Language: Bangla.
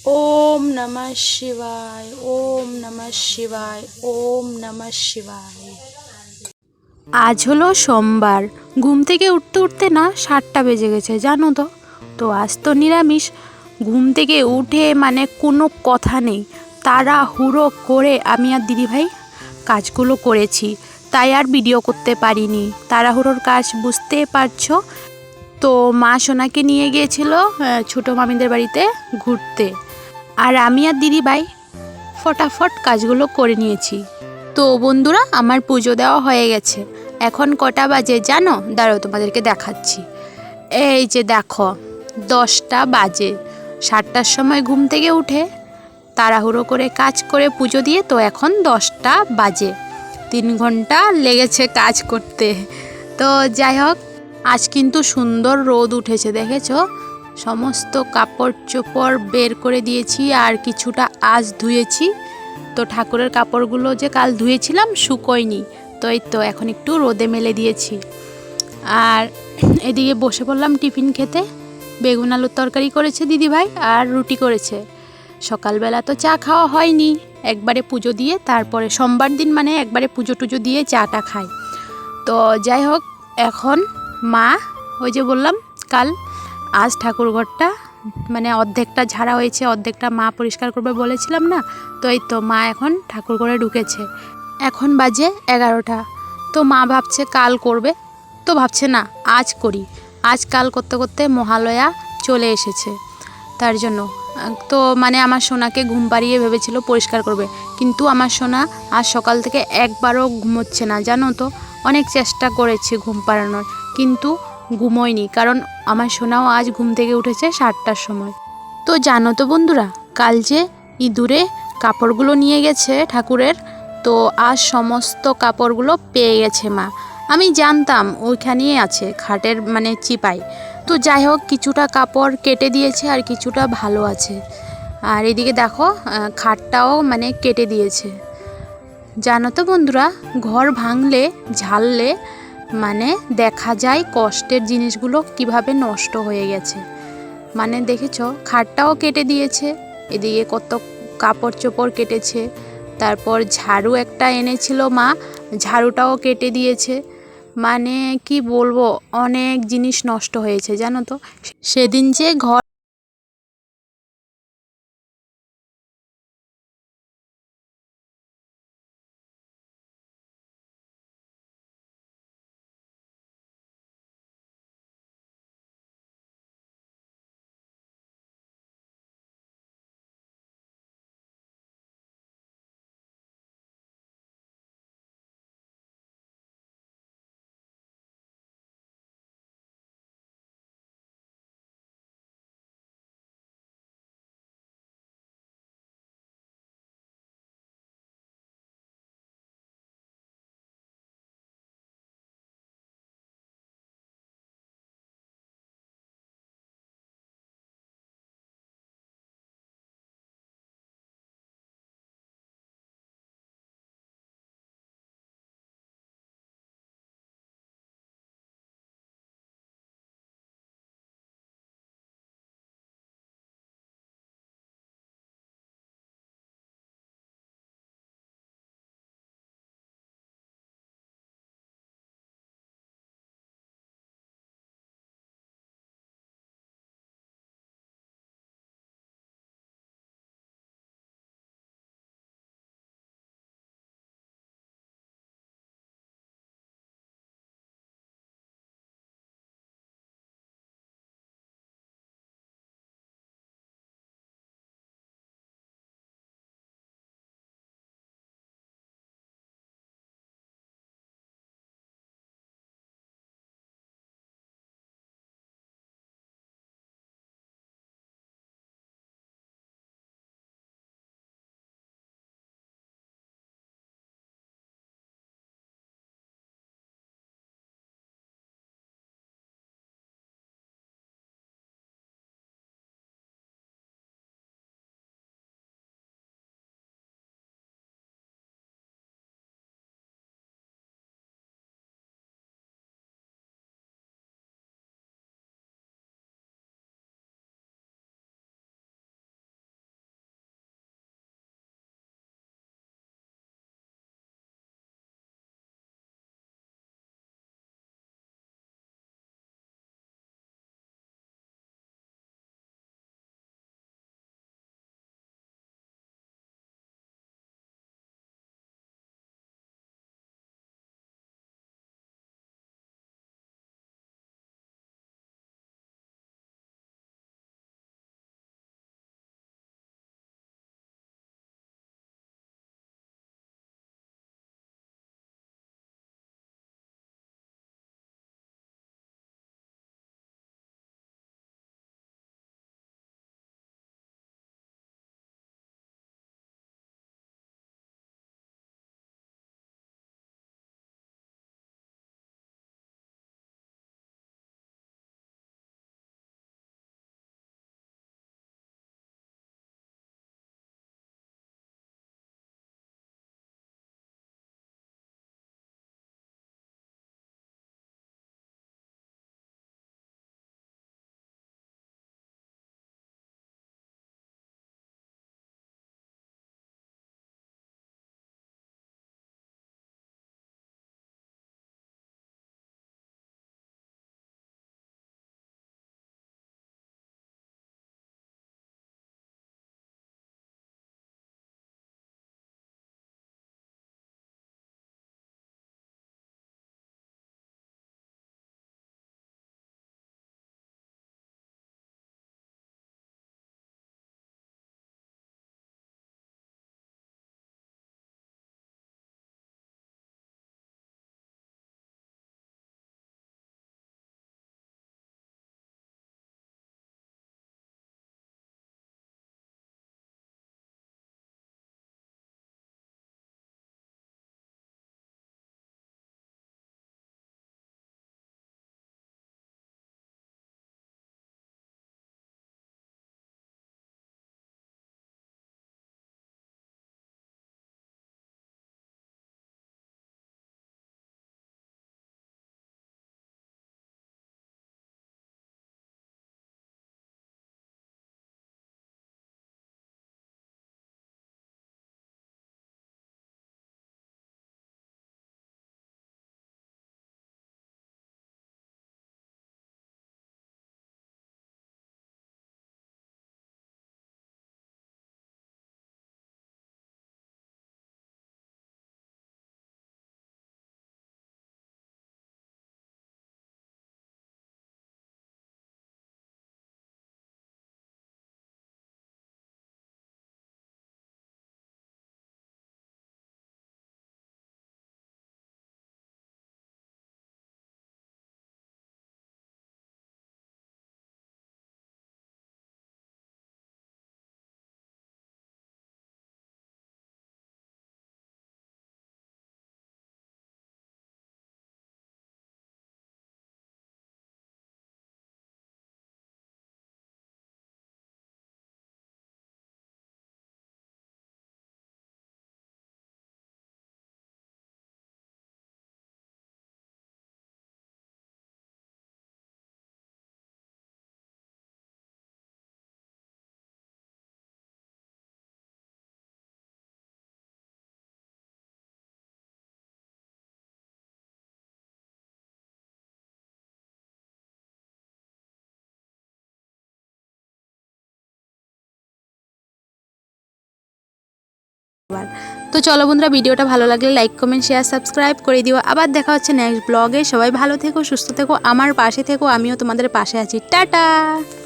ওম নমঃ শিবায়, ওম নমঃ শিবায়, ওম নমঃ শিবায়। আজ হলো সোমবার। ঘুম থেকে উঠতে উঠতে না 7টা বেজে গেছে, জানো তো। তো আজ তো নিরামিষ। ঘুম থেকে উঠে মানে কোনো কথা নেই, তাড়াহুড়ো করে আমি আর দিদিভাই কাজগুলো করেছি, তাই আর ভিডিও করতে পারিনি। তাড়াহুড়োর কাজ বুঝতে পারছো। তো মা সোনাকে নিয়ে গিয়েছিল ছোটো মামিদের বাড়িতে ঘুরতে, আর আমি আর দিদিভাই ফটাফট কাজগুলো করে নিয়েছি। তো বন্ধুরা, আমার পুজো দেওয়া হয়ে গেছে। এখন কটা বাজে জানো? দাঁড়াও, তোমাদেরকে দেখাচ্ছি। এই যে দেখো, 10টা বাজে। 7টার সময় ঘুম থেকে উঠে তাড়াহুড়ো করে কাজ করে পুজো দিয়ে তো এখন 10টা বাজে। 3 ঘন্টা লেগেছে কাজ করতে। তো যাই হোক, আজ কিন্তু সুন্দর রোদ উঠেছে, দেখেছো। সমস্ত কাপড় চোপড় বের করে দিয়েছি, আর কিছুটা আজ ধুয়েছি। তো ঠাকুরের কাপড়গুলো যে কাল ধুয়েছিলাম শুকোয়নি, তো এই তো এখন একটু রোদে মেলে দিয়েছি। আর এদিকে বসে পড়লাম টিফিন খেতে। বেগুন আলুর তরকারি করেছে দিদিভাই, আর রুটি করেছে। সকালবেলা তো চা খাওয়া হয়নি, একবারে পুজো দিয়ে তারপরে সোমবার দিন মানে একবারে পুজো টুজো দিয়ে চাটা খাই। তো যাই হোক, এখন মা, ওই যে বললাম কাল আজ ঠাকুরঘরটা মানে অর্ধেকটা ঝাড়া হয়েছে, অর্ধেকটা মা পরিষ্কার করবে বলেছিলাম না। তো এই তো মা এখন ঠাকুরঘরে ঢুকেছে। এখন বাজে 11টা। তো মা ভাবছে কাল করবে, তো ভাবছে না আজ করি। আজ কাল করতে করতে মহালয়া চলে এসেছে, তার জন্য। তো মানে আমার সোনাকে ঘুম পাড়িয়ে ভেবেছিল পরিষ্কার করবে, কিন্তু আমার সোনা আজ সকাল থেকে একবারও ঘুমোচ্ছে না, জানো তো। অনেক চেষ্টা করেছি ঘুম পাড়ানোর, কিন্তু ঘুমোয়নি, কারণ আমার সোনাও আজ ঘুম থেকে উঠেছে 7টার সময়। তো জানো তো বন্ধুরা, কাল যে ইঁদুরে কাপড়গুলো নিয়ে গেছে ঠাকুরের, তো আজ সমস্ত কাপড়গুলো পেয়ে গেছে মা। আমি জানতাম ওইখানেই আছে, খাটের মানে চিপায়। তো যাই হোক, কিছুটা কাপড় কেটে দিয়েছে আর কিছুটা ভালো আছে। আর এদিকে দেখো, খাটটাও মানে কেটে দিয়েছে। জানো তো বন্ধুরা, ঘর ভাঙলে ঝাড়লে মানে দেখা যায় কষ্টের জিনিসগুলো কিভাবে নষ্ট হয়ে গেছে। মানে দেখেছো, খাটটাও কেটে দিয়েছে, এদিকে কত কাপড় চোপড় কেটেছে। তারপর ঝাড়ু একটা এনেছিল মা, ঝাড়ুটাও কেটে দিয়েছে। মানে কি বলবো, অনেক জিনিস নষ্ট হয়েছে, জানো তো। সেদিন যে ঘর তো চলো বন্ধুরা, ভিডিওটা ভালো লাগলে লাইক কমেন্ট শেয়ার সাবস্ক্রাইব করে দিও। আবার দেখা হচ্ছে নেক্সট ব্লগে। সবাই ভালো থেকো, সুস্থ থেকো, আমার পাশে থেকো, আমিও তোমাদের পাশে আছি। টাটা।